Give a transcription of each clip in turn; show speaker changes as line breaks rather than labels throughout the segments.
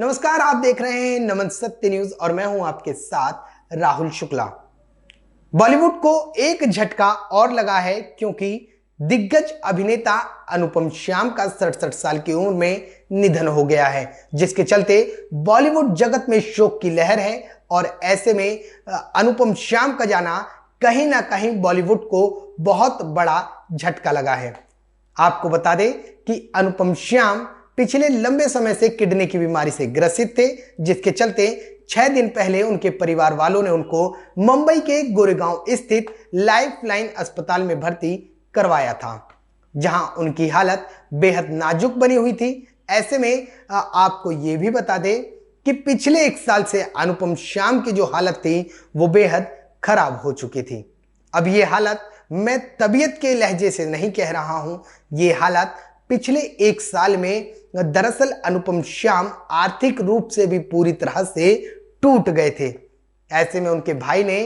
नमस्कार, आप देख रहे हैं नमन सत्य न्यूज और मैं हूं आपके साथ राहुल शुक्ला। बॉलीवुड को एक झटका और लगा है क्योंकि दिग्गज अभिनेता अनुपम श्याम का 67 साल की उम्र में निधन हो गया है, जिसके चलते बॉलीवुड जगत में शोक की लहर है। और ऐसे में अनुपम श्याम का जाना कहीं ना कहीं बॉलीवुड को बहुत बड़ा झटका लगा है। आपको बता दें कि अनुपम श्याम पिछले लंबे समय से किडनी की बीमारी से ग्रसित थे, जिसके चलते 6 दिन पहले उनके परिवार वालों ने उनको मुंबई के गोरेगांव स्थित लाइफलाइन अस्पताल में भर्ती करवाया था, जहां उनकी हालत बेहद नाजुक बनी हुई थी। ऐसे में आपको यह भी बता दें कि पिछले 1 साल से अनुपम श्याम की जो हालत थी वो बेहद खराब हो चुकी थी। अब ये हालत मैं तबीयत के लहजे से नहीं कह रहा हूं, ये हालत पिछले 1 साल में दरअसल अनुपम श्याम आर्थिक रूप से भी पूरी तरह से टूट गए थे। ऐसे में उनके भाई ने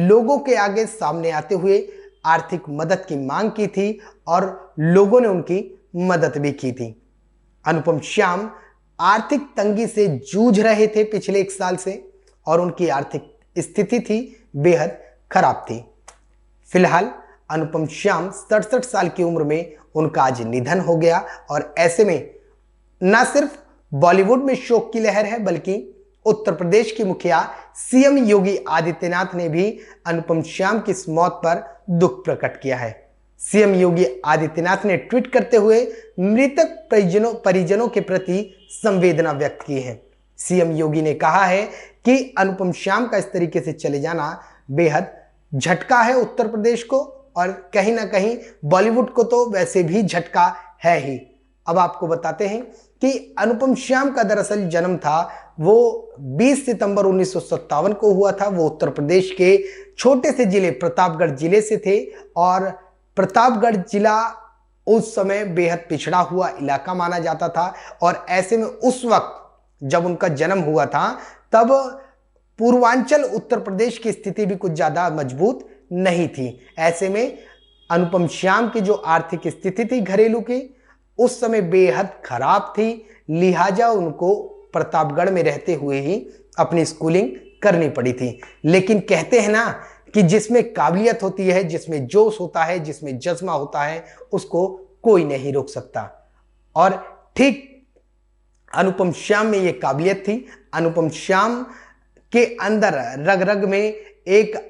लोगों के आगे सामने आते हुए आर्थिक मदद की मांग की थी और लोगों ने उनकी मदद भी की थी। अनुपम श्याम आर्थिक तंगी से जूझ रहे थे पिछले 1 साल से और उनकी आर्थिक स्थिति थी बेहद खराब थी। फिलहाल अनुपम श्याम 67 साल की उम्र में उनका आज निधन हो गया और ऐसे में न सिर्फ बॉलीवुड में शोक की लहर है, बल्कि उत्तर प्रदेश की मुखिया सीएम योगी आदित्यनाथ ने भी अनुपम श्याम की इस मौत पर दुख प्रकट किया है। सीएम योगी आदित्यनाथ ने ट्वीट करते हुए मृतक परिजनों के प्रति संवेदना व्यक्त की है। सीएम योगी ने कहा है कि अनुपम श्याम का इस तरीके से चले जाना बेहद झटका है उत्तर प्रदेश को और कहीं ना कहीं बॉलीवुड को तो वैसे भी झटका है ही। अब आपको बताते हैं कि अनुपम श्याम का दरअसल जन्म था वो 20 सितंबर 1957 को हुआ था। वो उत्तर प्रदेश के छोटे से जिले प्रतापगढ़ जिले से थे और प्रतापगढ़ जिला उस समय बेहद पिछड़ा हुआ इलाका माना जाता था। और ऐसे में उस वक्त जब उनका जन्म हुआ था तब पूर्वांचल उत्तर प्रदेश की स्थिति भी कुछ ज्यादा मजबूत नहीं थी। ऐसे में अनुपम श्याम की जो आर्थिक स्थिति थी घरेलू की उस समय बेहद खराब थी, लिहाजा उनको प्रतापगढ़ में रहते हुए ही अपनी स्कूलिंग करनी पड़ी थी। लेकिन कहते हैं ना कि जिसमें काबिलियत होती है, जिसमें जोश होता है, जिसमें जज्बा होता है, उसको कोई नहीं रोक सकता। और ठीक अनुपम श्याम में ये काबिलियत थी। अनुपम श्याम के अंदर रग रग में एक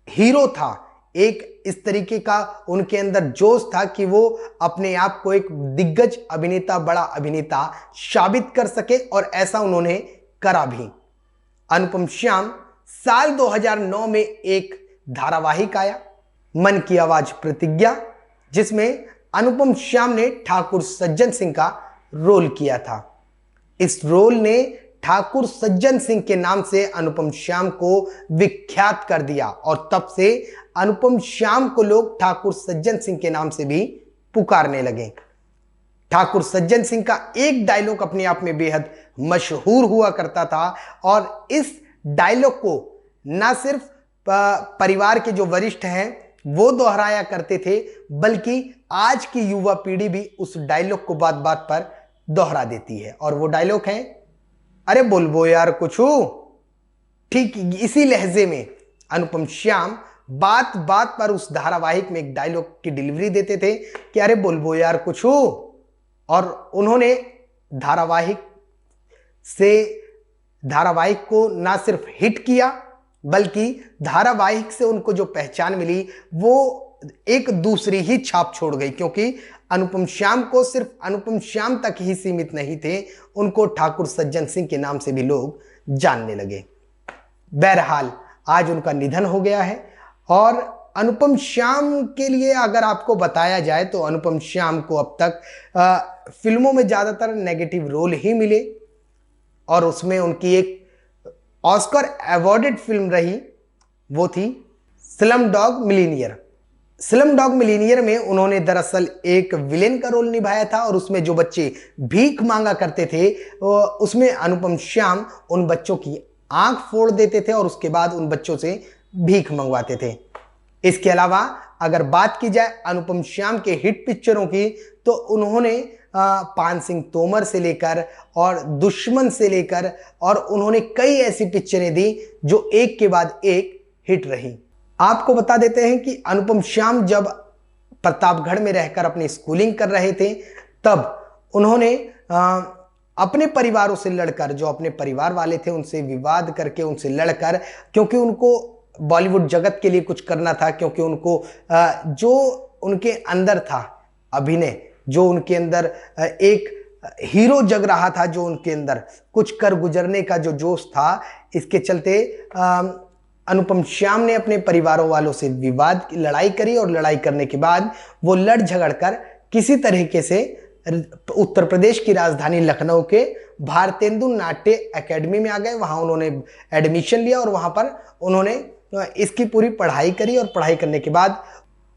हीरो था, एक इस तरीके का उनके अंदर जोश था कि वो अपने आप को एक दिग्गज अभिनेता, बड़ा अभिनेता साबित कर सके और ऐसा उन्होंने करा भी। अनुपम श्याम साल 2009 में एक धारावाहिक आया मन की आवाज प्रतिज्ञा, जिसमें अनुपम श्याम ने ठाकुर सज्जन सिंह का रोल किया था। इस रोल ने ठाकुर सज्जन सिंह के नाम से अनुपम श्याम को विख्यात कर दिया और तब से अनुपम श्याम को लोग ठाकुर सज्जन सिंह के नाम से भी पुकारने लगे। ठाकुर सज्जन सिंह का एक डायलॉग अपने आप में बेहद मशहूर हुआ करता था और इस डायलॉग को न सिर्फ परिवार के जो वरिष्ठ हैं वो दोहराया करते थे, बल्कि आज की युवा पीढ़ी भी उस डायलॉग को बात बात पर दोहरा देती है। और वो डायलॉग है, अरे बोलबो यार कुछू। ठीक इसी लहजे में अनुपम श्याम बात बात पर उस धारावाहिक में एक डायलॉग की डिलीवरी देते थे कि अरे बोलबो यार कुछू। और उन्होंने धारावाहिक को ना सिर्फ हिट किया, बल्कि धारावाहिक से उनको जो पहचान मिली वो एक दूसरी ही छाप छोड़ गई, क्योंकि अनुपम श्याम को सिर्फ अनुपम श्याम तक ही सीमित नहीं थे, उनको ठाकुर सज्जन सिंह के नाम से भी लोग जानने लगे। बहरहाल आज उनका निधन हो गया है और अनुपम श्याम के लिए अगर आपको बताया जाए तो अनुपम श्याम को अब तक फिल्मों में ज्यादातर नेगेटिव रोल ही मिले और उसमें उनकी एक ऑस्कर अवॉर्डेड फिल्म रही, वो थी slum dog millionaire. Slum dog millionaire में उन्होंने दरअसल एक विलेन का रोल निभाया था और उसमें जो बच्चे भीख मांगा करते थे उसमें अनुपम श्याम उन बच्चों की आंख फोड़ देते थे और उसके बाद उन बच्चों से भीख मंगवाते थे। इसके अलावा अगर बात की जाए अनुपम श्याम के हिट पिक्चरों की, तो उन्होंने पान सिंह तोमर से लेकर और दुश्मन से लेकर और उन्होंने कई ऐसी पिक्चरें दी जो एक के बाद एक हिट रही। आपको बता देते हैं कि अनुपम श्याम जब प्रतापगढ़ में रहकर अपनी स्कूलिंग कर रहे थे, तब उन्होंने अपने परिवारों से लड़कर, जो अपने परिवार वाले थे उनसे विवाद करके, उनसे लड़कर, क्योंकि उनको बॉलीवुड जगत के लिए कुछ करना था, क्योंकि उनको जो उनके अंदर था अभिनय, जो उनके अंदर एक हीरो जग रहा था, जो उनके अंदर कुछ कर गुजरने का जो जोश था, इसके चलते अनुपम श्याम ने अपने परिवारों वालों से विवाद की लड़ाई करी और लड़ाई करने के बाद वो लड़ झगड़ कर किसी तरीके से उत्तर प्रदेश की राजधानी लखनऊ के भारतेंदु नाट्य एकेडमी में आ गए। वहां उन्होंने एडमिशन लिया और वहां पर उन्होंने इसकी पूरी पढ़ाई करी और पढ़ाई करने के बाद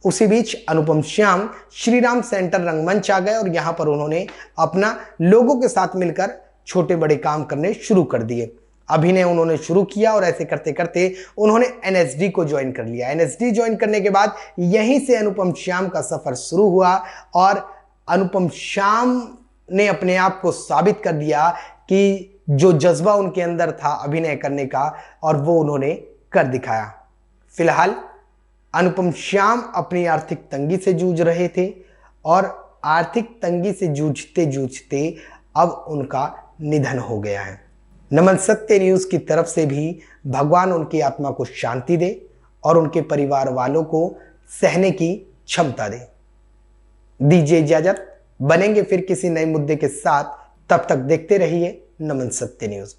उसी बीच अनुपम श्याम श्री राम सेंटर रंगमंच आ गए और यहां पर उन्होंने अपना लोगों के साथ मिलकर छोटे बड़े काम करने शुरू कर दिए। अभिनय उन्होंने शुरू किया और ऐसे करते करते उन्होंने एनएसडी को ज्वाइन कर लिया। एनएसडी ज्वाइन करने के बाद यहीं से अनुपम श्याम का सफर शुरू हुआ और अनुपम श्याम ने अपने आप को साबित कर दिया कि जो जज्बा उनके अंदर था अभिनय करने का, और वो उन्होंने कर दिखाया। फिलहाल अनुपम श्याम अपनी आर्थिक तंगी से जूझ रहे थे और आर्थिक तंगी से जूझते जूझते अब उनका निधन हो गया है। नमन सत्य न्यूज़ की तरफ से भी भगवान उनकी आत्मा को शांति दे और उनके परिवार वालों को सहने की क्षमता दे। दीजिए इजाजत, बनेंगे फिर किसी नए मुद्दे के साथ। तब तक देखते रहिए नमन सत्य न्यूज़।